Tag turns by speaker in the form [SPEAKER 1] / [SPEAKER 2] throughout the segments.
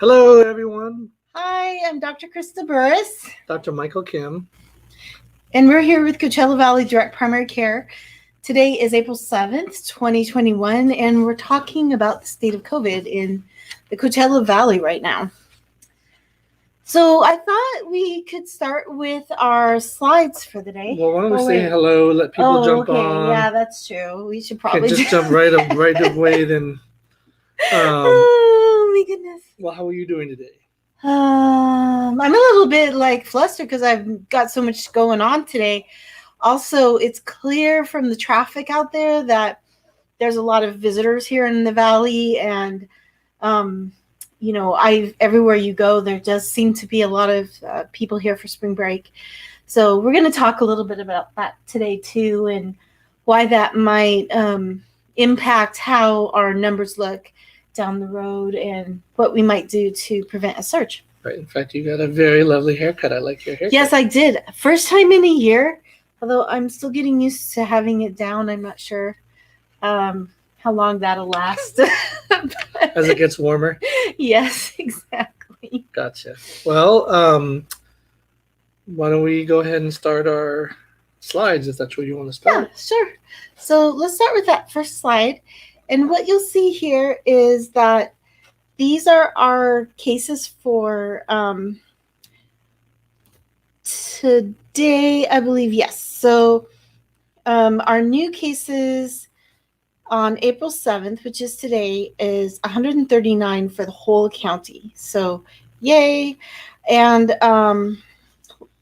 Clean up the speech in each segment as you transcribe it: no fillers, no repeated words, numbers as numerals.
[SPEAKER 1] Hello, everyone.
[SPEAKER 2] Hi, I'm Dr. Krista Burris.
[SPEAKER 1] Dr. Michael Kim.
[SPEAKER 2] And we're here with Coachella Valley Direct Primary Care. Today is April 7th, 2021, and we're talking about the state of COVID in the Coachella Valley right now. So I thought we could start with our slides for the day.
[SPEAKER 1] Well, why don't we say hello, let people jump on.
[SPEAKER 2] Yeah, that's true. We should probably
[SPEAKER 1] just jump right away then.
[SPEAKER 2] Oh, my goodness.
[SPEAKER 1] Well, how are you doing today?
[SPEAKER 2] I'm a little bit flustered because I've got so much going on today. Also, it's clear from the traffic out there that there's a lot of visitors here in the valley, and everywhere you go, there does seem to be a lot of people here for spring break. So we're going to talk a little bit about that today too, and why that might impact how our numbers look down the road and what we might do to prevent a surge.
[SPEAKER 1] Right. In fact, you got a very lovely haircut. I like your haircut.
[SPEAKER 2] Yes, I did. First time in a year, although I'm still getting used to having it down. I'm not sure how long that'll last.
[SPEAKER 1] As it gets warmer?
[SPEAKER 2] Yes, exactly.
[SPEAKER 1] Gotcha. Well, why don't we go ahead and start our slides if that's where you want to start?
[SPEAKER 2] Yeah, sure. So let's start with that first slide. And what you'll see here is that these are our cases for today, I believe. Yes. So our new cases on April 7th, which is today, is 139 for the whole county. So yay. And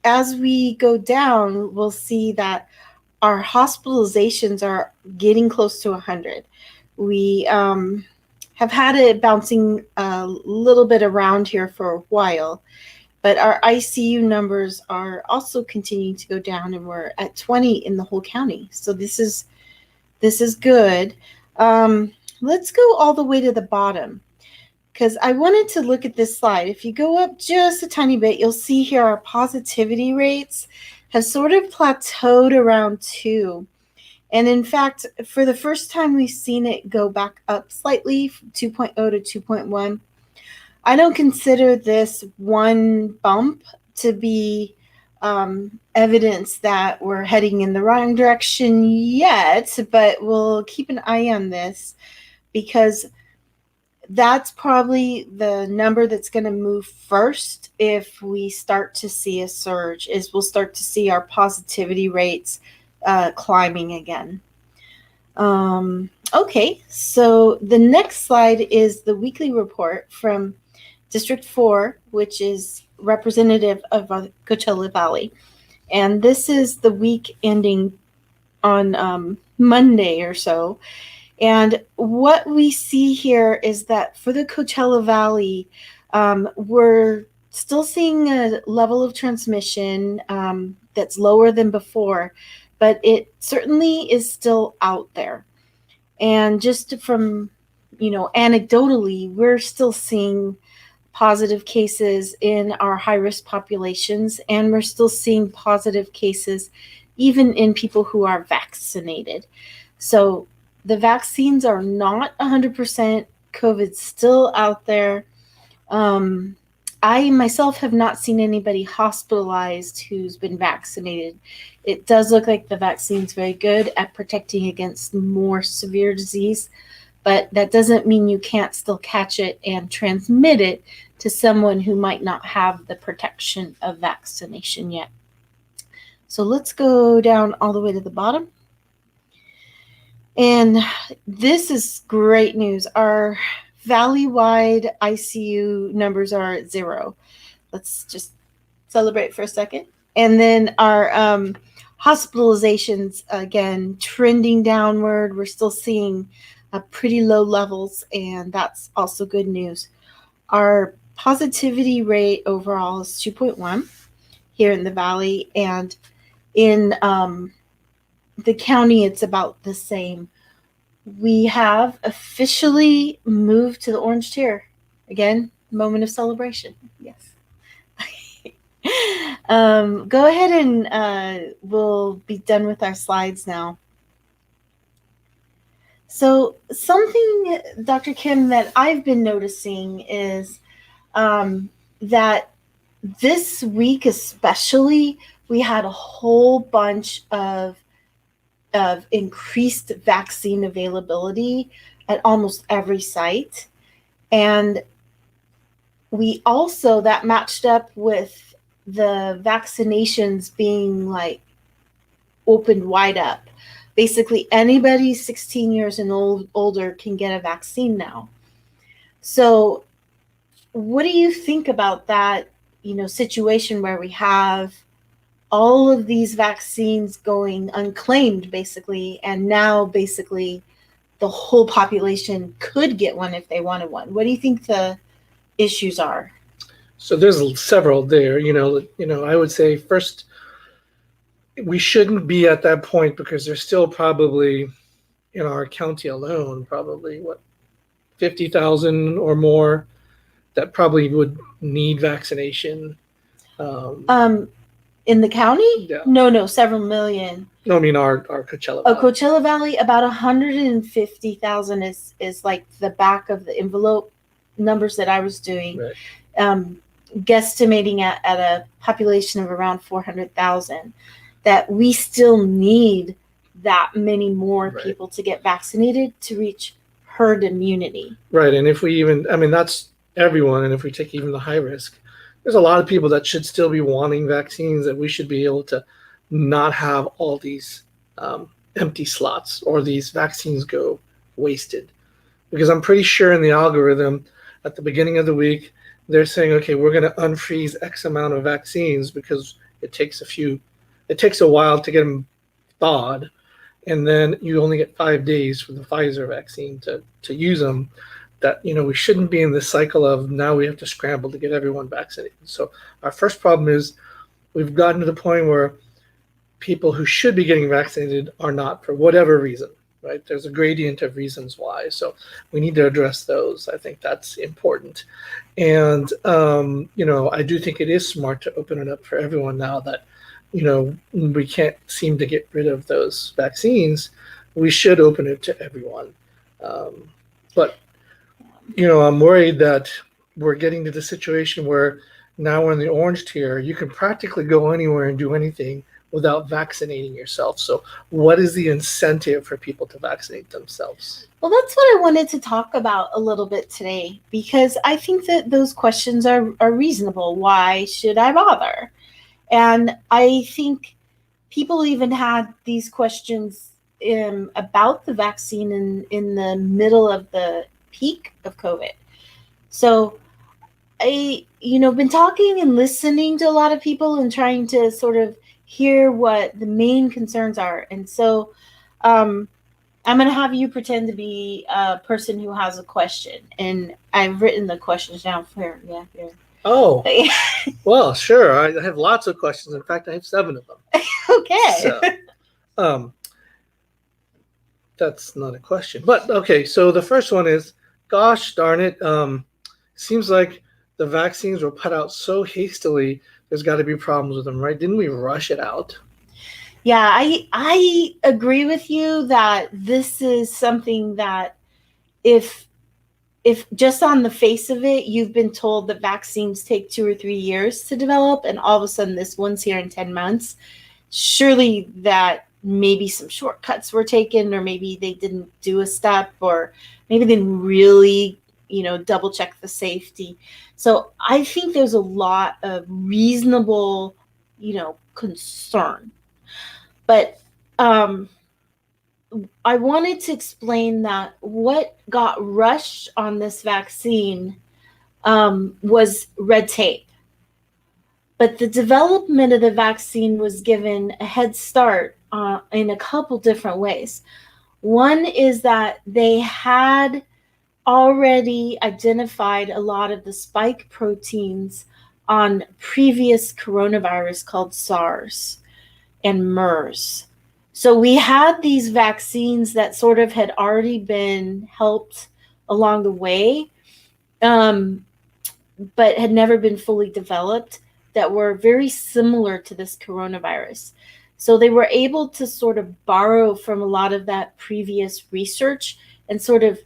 [SPEAKER 2] as we go down, we'll see that our hospitalizations are getting close to 100. We have had it bouncing a little bit around here for a while, but our ICU numbers are also continuing to go down, and we're at 20 in the whole county. So this is good. Let's go all the way to the bottom, because I wanted to look at this slide. If you go up just a tiny bit, you'll see here our positivity rates have sort of plateaued around 2. And in fact, for the first time, we've seen it go back up slightly from 2.0 to 2.1. I don't consider this one bump to be evidence that we're heading in the wrong direction yet, but we'll keep an eye on this, because that's probably the number that's going to move first if we start to see a surge. Is we'll start to see our positivity rates climbing again. Okay, so the next slide is the weekly report from District 4, which is representative of Coachella Valley. And this is the week ending on Monday or so. And what we see here is that for the Coachella Valley, we're still seeing a level of transmission that's lower than before, but it certainly is still out there. And just from, anecdotally, we're still seeing positive cases in our high-risk populations, and we're still seeing positive cases even in people who are vaccinated. So the vaccines are not 100%. COVID's still out there. I myself have not seen anybody hospitalized who's been vaccinated. It does look like the vaccine's very good at protecting against more severe disease, but that doesn't mean you can't still catch it and transmit it to someone who might not have the protection of vaccination yet. So let's go down all the way to the bottom. And this is great news. Our valley-wide ICU numbers are at 0. Let's just celebrate for a second. And then our hospitalizations, again, trending downward. We're still seeing pretty low levels, and that's also good news. Our positivity rate overall is 2.1 here in the valley, and in the county, it's about the same. We have officially moved to the orange tier. Again, moment of celebration. Yes. Go ahead and we'll be done with our slides now. So something, Dr. Kim, that I've been noticing is that this week especially, we had a whole bunch of increased vaccine availability at almost every site. And we also, that matched up with the vaccinations being like opened wide up. Basically, anybody 16 years and older can get a vaccine now. So what do you think about that, situation where we have all of these vaccines going unclaimed, basically, and now basically the whole population could get one if they wanted one? What do you think the issues are?
[SPEAKER 1] So there's several there. I would say first, we shouldn't be at that point because there's still probably in our county alone, probably 50,000 or more that probably would need vaccination.
[SPEAKER 2] In the county?
[SPEAKER 1] Yeah.
[SPEAKER 2] No, several million.
[SPEAKER 1] No, I mean our Coachella Valley.
[SPEAKER 2] Coachella Valley, about 150,000 is like the back of the envelope numbers that I was doing.
[SPEAKER 1] Right.
[SPEAKER 2] Guesstimating at a population of around 400,000, that we still need that many more people to get vaccinated to reach herd immunity.
[SPEAKER 1] Right. And if we even, that's everyone. And if we take even the high risk, there's a lot of people that should still be wanting vaccines, that we should be able to not have all these empty slots or these vaccines go wasted. Because I'm pretty sure in the algorithm at the beginning of the week, they're saying, okay, we're going to unfreeze X amount of vaccines because it takes a while to get them thawed. And then you only get 5 days for the Pfizer vaccine to use them. That, we shouldn't be in this cycle of now we have to scramble to get everyone vaccinated. So our first problem is we've gotten to the point where people who should be getting vaccinated are not for whatever reason, right? There's a gradient of reasons why. So we need to address those. I think that's important. And, I do think it is smart to open it up for everyone now that, we can't seem to get rid of those vaccines. We should open it to everyone. But I'm worried that we're getting to the situation where now we're in the orange tier. You can practically go anywhere and do anything without vaccinating yourself. So what is the incentive for people to vaccinate themselves?
[SPEAKER 2] Well, that's what I wanted to talk about a little bit today, because I think that those questions are reasonable. Why should I bother? And I think people even had these questions about the vaccine in the middle of the peak of COVID. So I, been talking and listening to a lot of people and trying to sort of hear what the main concerns are. And so I'm going to have you pretend to be a person who has a question. And I've written the questions down for you. Yeah.
[SPEAKER 1] Oh, well, sure. I have lots of questions. In fact, I have 7 of them.
[SPEAKER 2] Okay.
[SPEAKER 1] So, that's not a question. But okay, so the first one is, gosh darn it, seems like the vaccines were put out so hastily. There's got to be problems with them, right? Didn't we rush it out?
[SPEAKER 2] Yeah, I agree with you that this is something that if just on the face of it, you've been told that vaccines take 2 or 3 years to develop, and all of a sudden this one's here in 10 months, surely that maybe some shortcuts were taken, or maybe they didn't do a step, or maybe they didn't really, double check the safety. So I think there's a lot of reasonable, concern. But I wanted to explain that what got rushed on this vaccine was red tape. But the development of the vaccine was given a head start in a couple different ways. One is that they had already identified a lot of the spike proteins on previous coronavirus called SARS and MERS. So we had these vaccines that sort of had already been helped along the way, but had never been fully developed, that were very similar to this coronavirus. So they were able to sort of borrow from a lot of that previous research and sort of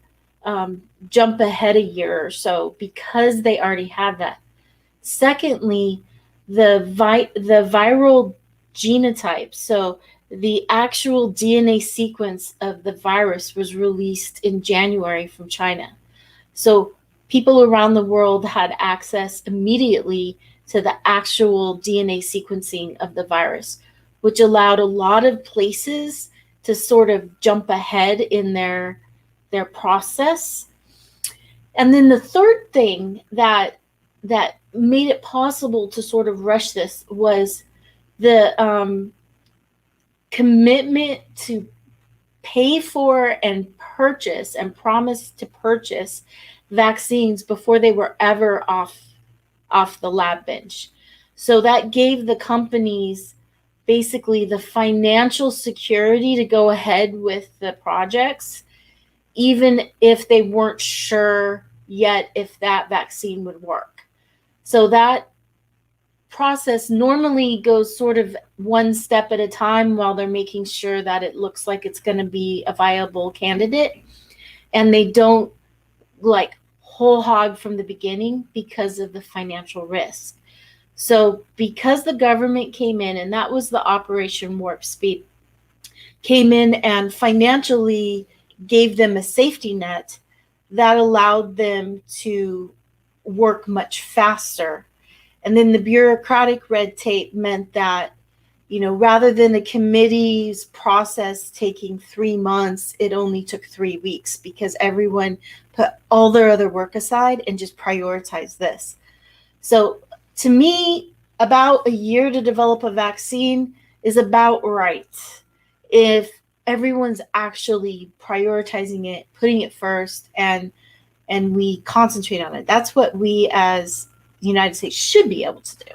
[SPEAKER 2] jump ahead a year or so because they already had that. Secondly, the viral genotype, so the actual DNA sequence of the virus was released in January from China. So people around the world had access immediately to the actual DNA sequencing of the virus, which allowed a lot of places to sort of jump ahead in their process. And then the third thing that made it possible to sort of rush this was the commitment to pay for and purchase and promise to purchase vaccines before they were ever off the lab bench. So that gave the companies basically the financial security to go ahead with the projects, even if they weren't sure yet if that vaccine would work. So that process normally goes sort of one step at a time while they're making sure that it looks like it's going to be a viable candidate, and they don't like whole hog from the beginning because of the financial risk. So because the government came in, and that was the Operation Warp Speed, came in and financially gave them a safety net that allowed them to work much faster. And then the bureaucratic red tape meant that, rather than a committee's process taking 3 months, it only took 3 weeks because everyone put all their other work aside and just prioritized this. So to me, about a year to develop a vaccine is about right if everyone's actually prioritizing it, putting it first, and we concentrate on it. That's what we as the United States should be able to do.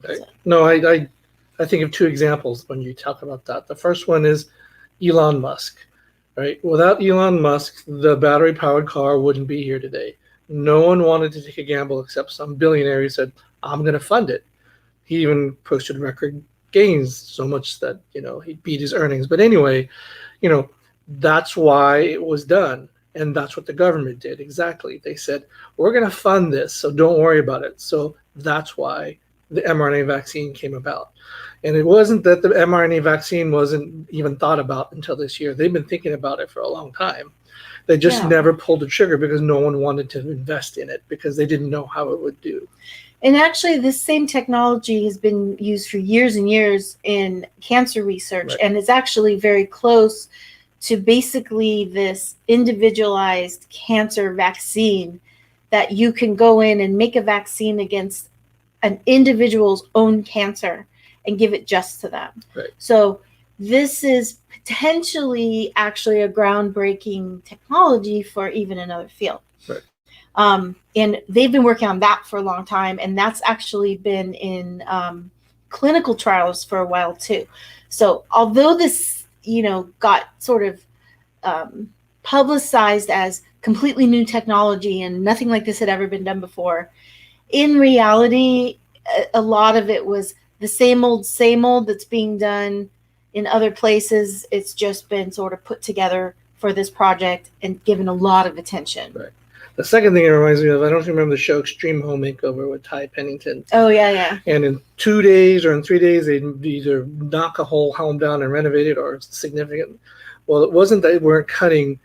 [SPEAKER 1] Right. So. No, I think of two examples when you talk about that. The first one is Elon Musk, right? Without Elon Musk, the battery-powered car wouldn't be here today. No one wanted to take a gamble except some billionaire who said, I'm going to fund it. He even posted record gains so much that, he beat his earnings. But anyway, that's why it was done. And that's what the government did. Exactly. They said, we're going to fund this, so don't worry about it. So that's why the mRNA vaccine came about. And it wasn't that the mRNA vaccine wasn't even thought about until this year. They've been thinking about it for a long time. They just never pulled the trigger because no one wanted to invest in it because they didn't know how it would do.
[SPEAKER 2] And actually, this same technology has been used for years and years in cancer research, right. And it's actually very close to basically this individualized cancer vaccine that you can go in and make a vaccine against an individual's own cancer and give it just to them.
[SPEAKER 1] Right.
[SPEAKER 2] So this is potentially actually a groundbreaking technology for even another field.
[SPEAKER 1] Right.
[SPEAKER 2] And they've been working on that for a long time, and that's actually been in clinical trials for a while too. So although this got sort of publicized as completely new technology and nothing like this had ever been done before, in reality, a lot of it was the same old that's being done in other places. It's just been sort of put together for this project and given a lot of attention.
[SPEAKER 1] Right. The second thing it reminds me of, I don't remember the show Extreme Home Makeover with Ty Pennington.
[SPEAKER 2] Oh, yeah.
[SPEAKER 1] And in 2 days or in 3 days, they'd either knock a whole home down and renovate it or significant. Well, it wasn't that they weren't cutting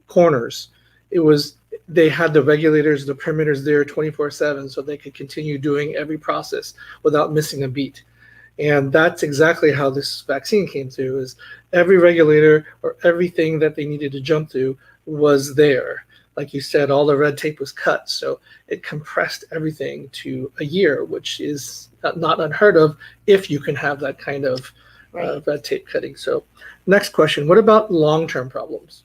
[SPEAKER 1] corners. It was they had the regulators, the perimeters there 24/7 so they could continue doing every process without missing a beat. And that's exactly how this vaccine came through, is every regulator or everything that they needed to jump through was there. Like you said, all the red tape was cut. So it compressed everything to a year, which is not unheard of if you can have that kind of red tape cutting. So next question, what about long-term problems?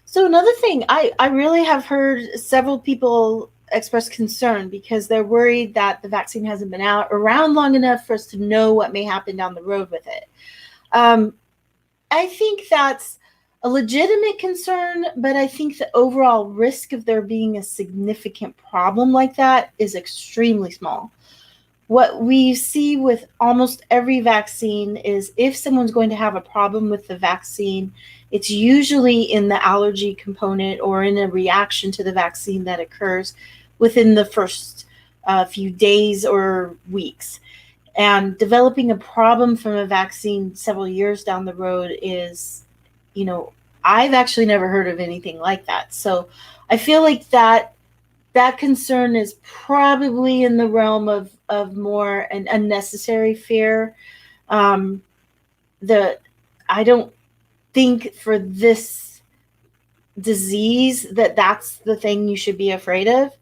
[SPEAKER 2] So another thing, I really have heard several people express concern because they're worried that the vaccine hasn't been around long enough for us to know what may happen down the road with it. I think that's a legitimate concern, but I think the overall risk of there being a significant problem like that is extremely small. what we see with almost every vaccine is if someone's going to have a problem with the vaccine, it's usually in the allergy component or in a reaction to the vaccine that occurs within the first few days or weeks. And developing a problem from a vaccine several years down the road is, I've actually never heard of anything like that. So I feel like that concern is probably in the realm of more an unnecessary fear. I don't think for this disease that's the thing you should be afraid of,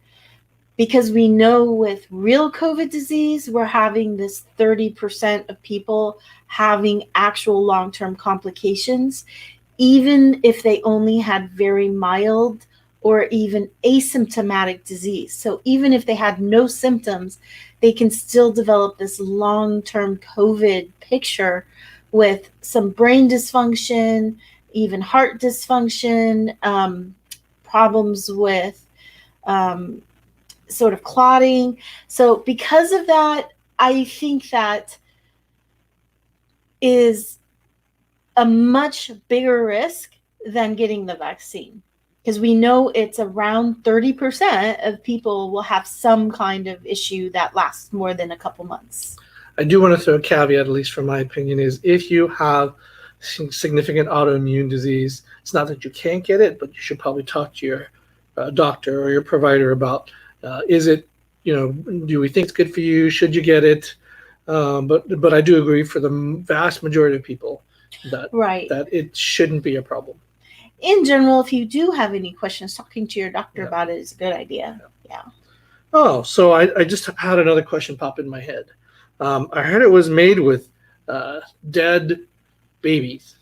[SPEAKER 2] because we know with real COVID disease, we're having this 30% of people having actual long-term complications, even if they only had very mild or even asymptomatic disease. So even if they had no symptoms, they can still develop this long-term COVID picture with some brain dysfunction, even heart dysfunction, problems with sort of clotting. So because of that, I think that is a much bigger risk than getting the vaccine, because we know it's around 30% of people will have some kind of issue that lasts more than a couple months.
[SPEAKER 1] I do want to throw a caveat, at least from my opinion, is if you have significant autoimmune disease, it's not that you can't get it, but you should probably talk to your doctor or your provider about, is it, do we think it's good for you? Should you get it? But I do agree for the vast majority of people that it shouldn't be a problem.
[SPEAKER 2] In general, if you do have any questions, talking to your doctor about it is a good idea. Yeah.
[SPEAKER 1] Oh, so I just had another question pop in my head. I heard it was made with dead babies.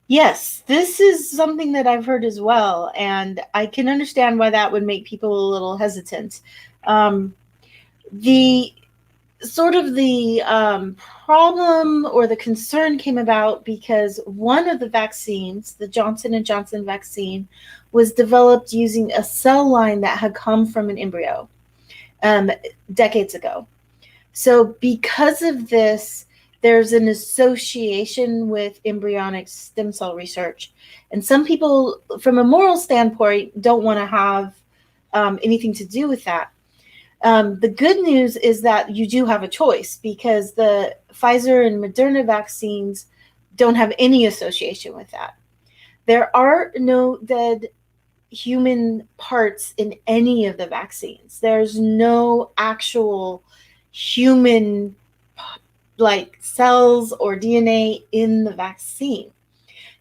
[SPEAKER 2] Yes, this is something that I've heard as well, and I can understand why that would make people a little hesitant. The problem or the concern came about because one of the vaccines, the Johnson & Johnson vaccine, was developed using a cell line that had come from an embryo decades ago. So because of this, there's an association with embryonic stem cell research. And some people, from a moral standpoint, don't want to have anything to do with that. The good news is that you do have a choice, because the Pfizer and Moderna vaccines don't have any association with that. There are no dead human parts in any of the vaccines. There's no actual human like cells or DNA in the vaccine.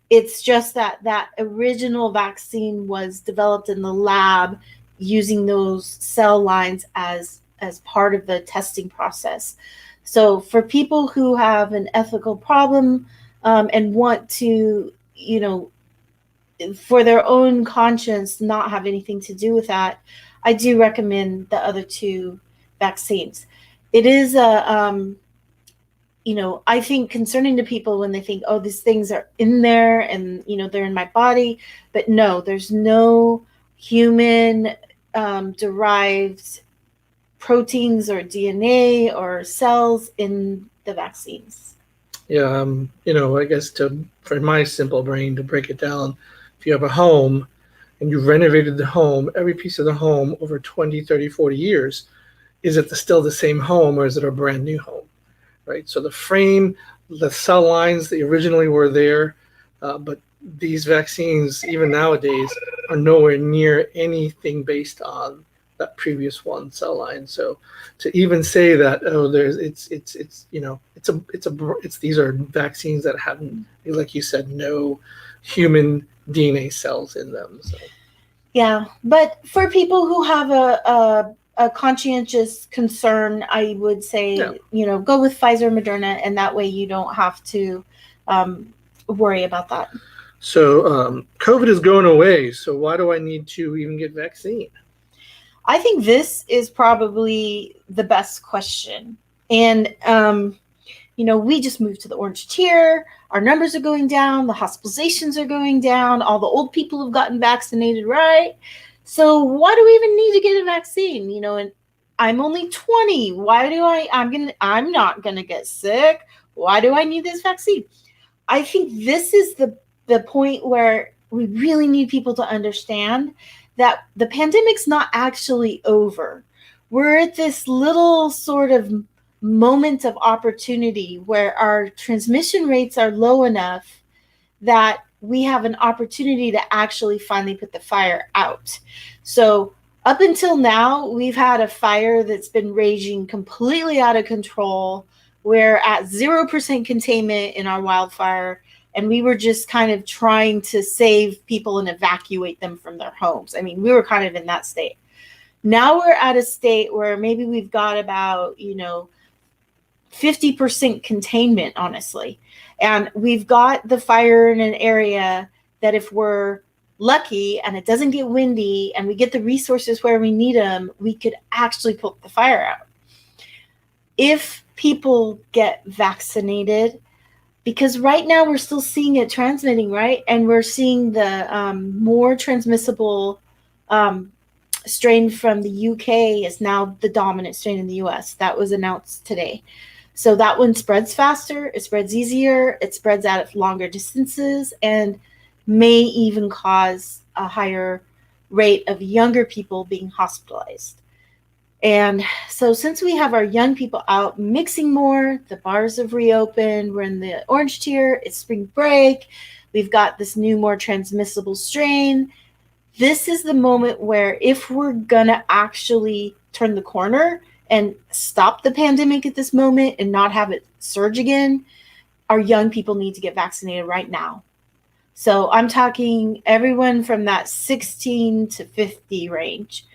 [SPEAKER 2] It's just that original vaccine was developed in the lab using those cell lines as part of the testing process. So for people who have an ethical problem and want to, for their own conscience, not have anything to do with that, I do recommend the other two vaccines. It is I think concerning to people when they think, oh, these things are in there and, they're in my body. But no, there's no human derived proteins or DNA or cells in the vaccines.
[SPEAKER 1] Yeah, I guess for my simple brain to break it down, if you have a home and you've renovated the home, every piece of the home over 20, 30, 40 years, is it still the same home or is it a brand new home? Right? So the frame, the cell lines that originally were there, but these vaccines, even nowadays, are nowhere near anything based on that previous one cell line. So to even say that, these are vaccines that have, like you said, no human DNA cells in them. So.
[SPEAKER 2] Yeah, but for people who have a conscientious concern, I would say, go with Pfizer, Moderna, and that way you don't have to worry about that.
[SPEAKER 1] So COVID is going away. So why do I need to even get vaccine?
[SPEAKER 2] I think this is probably the best question. And, we just moved to the orange tier. Our numbers are going down. The hospitalizations are going down. All the old people have gotten vaccinated, right? So why do we even need to get a vaccine? And I'm only 20. Why do I'm not going to get sick. Why do I need this vaccine? I think this is the point where we really need people to understand that the pandemic's not actually over. We're at this little sort of moment of opportunity where our transmission rates are low enough that we have an opportunity to actually finally put the fire out. So up until now, we've had a fire that's been raging completely out of control. We're at 0% containment in our wildfire, and we were just kind of trying to save people and evacuate them from their homes. I mean, we were kind of in that state. Now we're at a state where maybe we've got about, 50% containment, honestly. And we've got the fire in an area that if we're lucky and it doesn't get windy and we get the resources where we need them, we could actually put the fire out. If people get vaccinated, because right now we're still seeing it transmitting, right? And we're seeing the more transmissible strain from the UK is now the dominant strain in the US. That was announced today. So that one spreads faster, it spreads easier, it spreads out at longer distances, and may even cause a higher rate of younger people being hospitalized. And so since we have our young people out mixing more, the bars have reopened, we're in the orange tier, it's spring break, we've got this new, more transmissible strain. This is the moment where if we're gonna actually turn the corner and stop the pandemic at this moment and not have it surge again, our young people need to get vaccinated right now. So I'm talking everyone from that 16 to 50 range.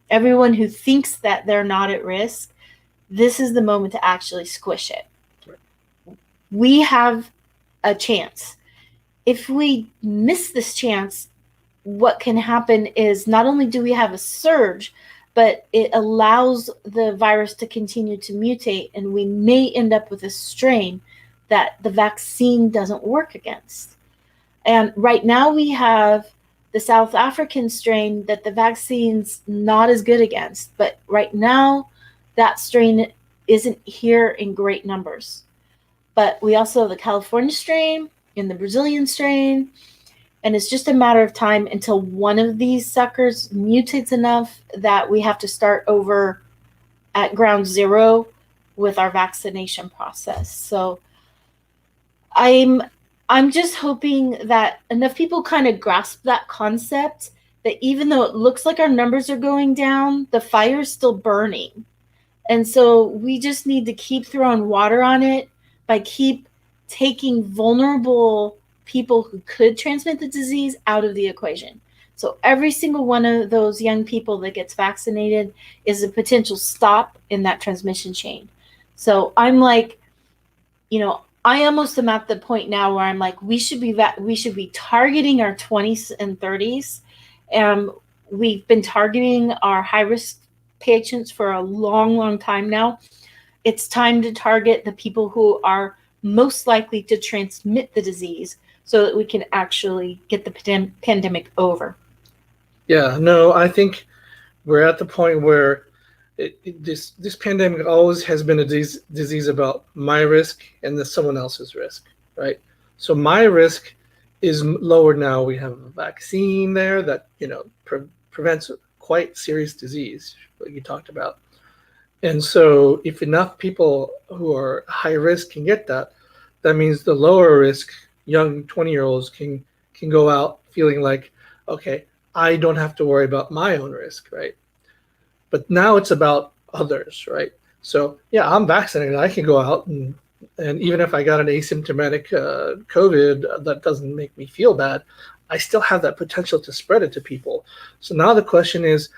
[SPEAKER 2] Everyone who thinks that they're not at risk, this is the moment to actually squish it. We have a chance. If we miss this chance, what can happen is not only do we have a surge, but it allows the virus to continue to mutate, and we may end up with a strain that the vaccine doesn't work against. And right now we have the South African strain that the vaccine's not as good against, but right now that strain isn't here in great numbers. But we also have the California strain and the Brazilian strain, and it's just a matter of time until one of these suckers mutates enough that we have to start over at ground zero with our vaccination process. So I'm just hoping that enough people kind of grasp that concept that even though it looks like our numbers are going down, the fire is still burning. And so we just need to keep throwing water on it by keep taking vulnerable people who could transmit the disease out of the equation. So every single one of those young people that gets vaccinated is a potential stop in that transmission chain. So I'm like, I almost am at the point now where I'm like, we should be targeting our 20s and 30s. We've been targeting our high risk patients for a long, long time now. It's time to target the people who are most likely to transmit the disease so that we can actually get the pandemic over.
[SPEAKER 1] Yeah, no, I think we're at the point where this pandemic always has been a disease about my risk and someone else's risk, right? So my risk is lower now. We have a vaccine there that prevents quite serious disease, what you talked about. And so if enough people who are high risk can get that, that means the lower risk young 20-year-olds can go out feeling like, okay, I don't have to worry about my own risk, right? But now it's about others, right? So yeah, I'm vaccinated. I can go out and even if I got an asymptomatic COVID that doesn't make me feel bad, I still have that potential to spread it to people. So now the question is,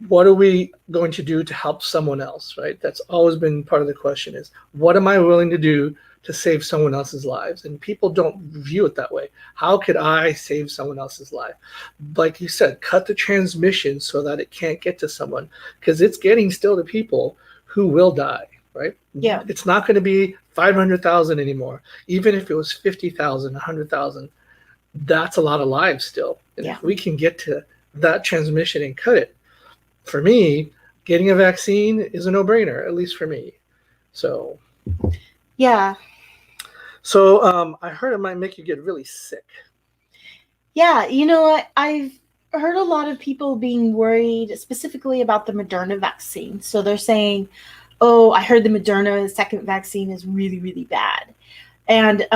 [SPEAKER 1] what are we going to do to help someone else, right? That's always been part of the question is, what am I willing to do to save someone else's lives? And people don't view it that way. How could I save someone else's life? Like you said, cut the transmission so that it can't get to someone, because it's getting still to people who will die, right?
[SPEAKER 2] Yeah.
[SPEAKER 1] It's not going to be 500,000 anymore. Even if it was 50,000, 100,000, that's a lot of lives still. And if we can get to that transmission and cut it, for me, getting a vaccine is a no-brainer, at least for me. So,
[SPEAKER 2] Yeah.
[SPEAKER 1] I heard it might make you get really sick.
[SPEAKER 2] Yeah, I've heard a lot of people being worried specifically about the Moderna vaccine. So they're saying, oh, I heard the Moderna second vaccine is really, really bad. And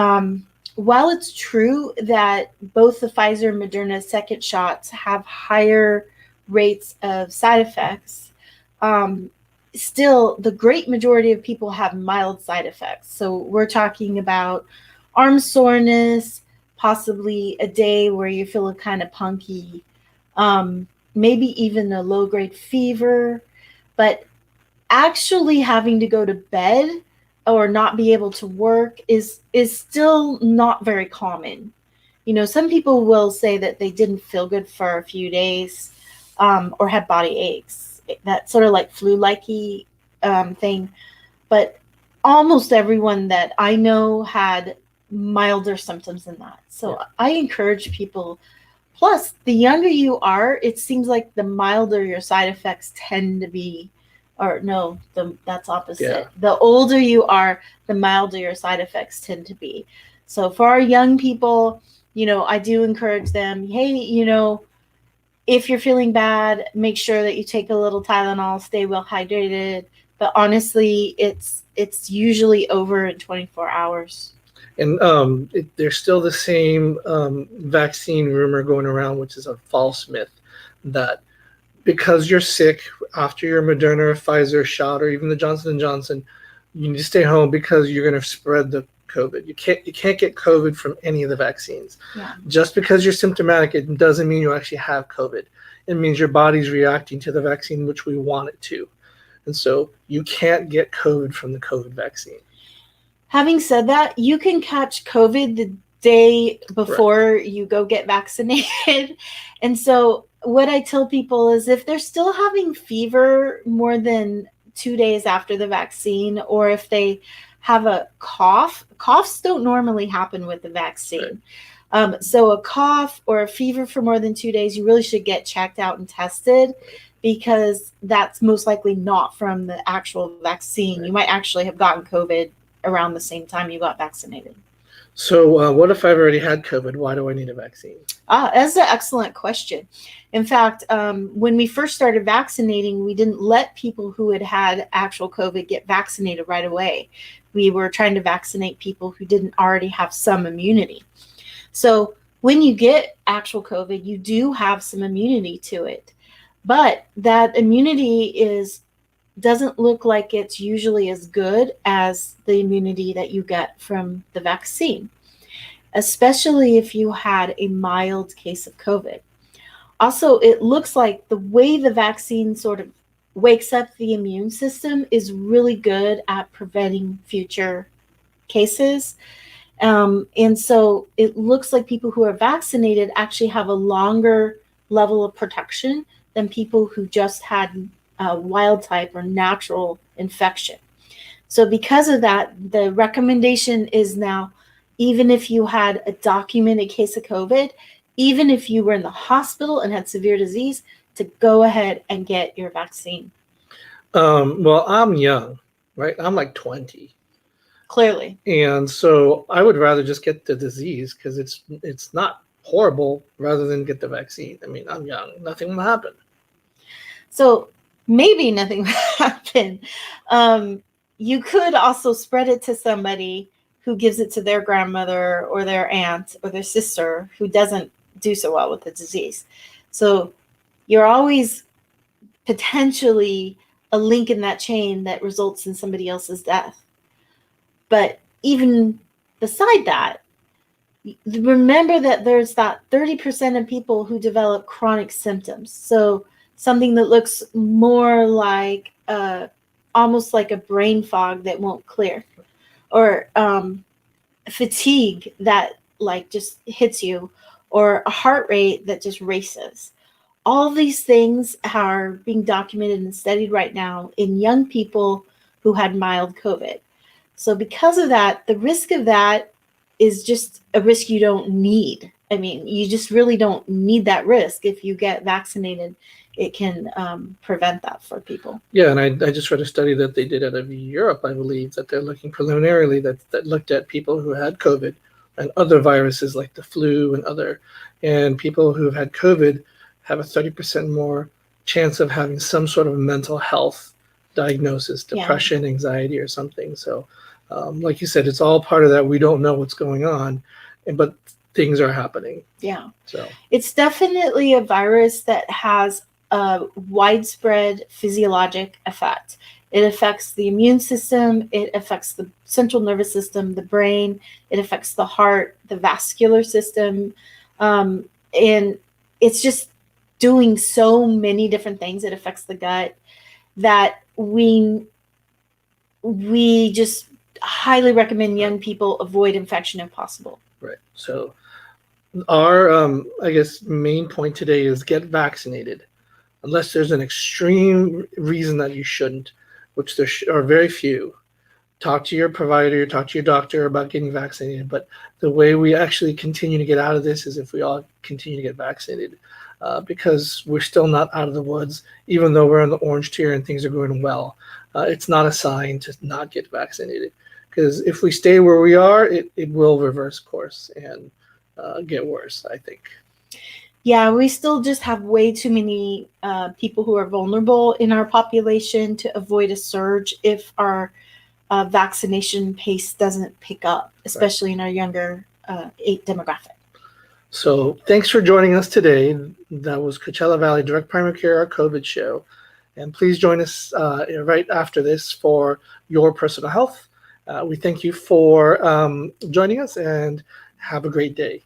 [SPEAKER 2] while it's true that both the Pfizer and Moderna second shots have higher rates of side effects, still the great majority of people have mild side effects. So we're talking about arm soreness, possibly a day where you're feeling kind of punky, maybe even a low-grade fever, but actually having to go to bed or not be able to work is still not very common. Some people will say that they didn't feel good for a few days, or had body aches, that sort of like flu-likey thing. But almost everyone that I know had milder symptoms than that. So
[SPEAKER 1] Yeah.
[SPEAKER 2] I encourage people. Plus, the younger you are, it seems like the milder your side effects tend to be. Or no, that's opposite.
[SPEAKER 1] Yeah.
[SPEAKER 2] The older you are, the milder your side effects tend to be. So for our young people, I do encourage them, hey, if you're feeling bad, make sure that you take a little Tylenol, stay well hydrated. But honestly, it's usually over in 24 hours.
[SPEAKER 1] And there's still the same vaccine rumor going around, which is a false myth, that because you're sick after your Moderna or Pfizer shot or even the Johnson & Johnson, you need to stay home because you're going to spread the COVID. You can't get COVID from any of the vaccines.
[SPEAKER 2] Yeah.
[SPEAKER 1] Just because you're symptomatic, it doesn't mean you actually have COVID. It means your body's reacting to the vaccine, which we want it to. And so you can't get COVID from the COVID vaccine.
[SPEAKER 2] Having said that, you can catch COVID the day before you go get vaccinated. And so what I tell people is if they're still having fever more than 2 days after the vaccine, or if they have a cough, coughs don't normally happen with the vaccine. Right. So a cough or a fever for more than 2 days, you really should get checked out and tested, because that's most likely not from the actual vaccine. Right. You might actually have gotten COVID around the same time you got vaccinated.
[SPEAKER 1] So what if I've already had COVID? Why do I need a vaccine?
[SPEAKER 2] That's an excellent question. In fact, when we first started vaccinating, we didn't let people who had had actual COVID get vaccinated right away. We were trying to vaccinate people who didn't already have some immunity. So when you get actual COVID, you do have some immunity to it. But that immunity doesn't look like it's usually as good as the immunity that you get from the vaccine, especially if you had a mild case of COVID. Also, it looks like the way the vaccine sort of wakes up the immune system is really good at preventing future cases. And so it looks like people who are vaccinated actually have a longer level of protection than people who just had wild type or natural infection. So because of that, the recommendation is now, even if you had a documented case of COVID, even if you were in the hospital and had severe disease, to go ahead and get your vaccine.
[SPEAKER 1] Well, I'm young, right? I'm like 20.
[SPEAKER 2] Clearly.
[SPEAKER 1] And so I would rather just get the disease because it's not horrible rather than get the vaccine. I mean, I'm young. Nothing will happen.
[SPEAKER 2] So maybe nothing will happen. You could also spread it to somebody who gives it to their grandmother or their aunt or their sister who doesn't do so well with the disease. So you're always potentially a link in that chain that results in somebody else's death. But even beside that, remember that there's that 30% of people who develop chronic symptoms. So something that looks more like almost like a brain fog that won't clear, or fatigue that like just hits you, or a heart rate that just races. All these things are being documented and studied right now in young people who had mild COVID. So because of that, the risk of that is just a risk you don't need. I mean, you just really don't need that risk. If you get vaccinated, it can prevent that for people.
[SPEAKER 1] Yeah, and I just read a study that they did out of Europe, I believe, that they're looking preliminarily that looked at people who had COVID and other viruses like the flu and people who have had COVID have a 30% more chance of having some sort of mental health diagnosis, depression, anxiety, or something. So, like you said, it's all part of that. We don't know what's going on, but things are happening.
[SPEAKER 2] Yeah.
[SPEAKER 1] So
[SPEAKER 2] it's definitely a virus that has a widespread physiologic effect. It affects the immune system, it affects the central nervous system, the brain, it affects the heart, the vascular system, and it's just doing so many different things. It affects the gut that we just highly recommend young people avoid infection if possible.
[SPEAKER 1] Right. So our, I guess, main point today is get vaccinated. Unless there's an extreme reason that you shouldn't, which there are very few. Talk to your provider, talk to your doctor about getting vaccinated. But the way we actually continue to get out of this is if we all continue to get vaccinated, because we're still not out of the woods, even though we're in the orange tier and things are going well. It's not a sign to not get vaccinated, because if we stay where we are, it will reverse course and get worse, I think.
[SPEAKER 2] Yeah, we still just have way too many people who are vulnerable in our population to avoid a surge if our vaccination pace doesn't pick up, especially in our younger demographic.
[SPEAKER 1] So thanks for joining us today. That was Coachella Valley Direct Primary Care, our COVID show. And please join us right after this for Your Personal Health. We thank you for joining us and have a great day.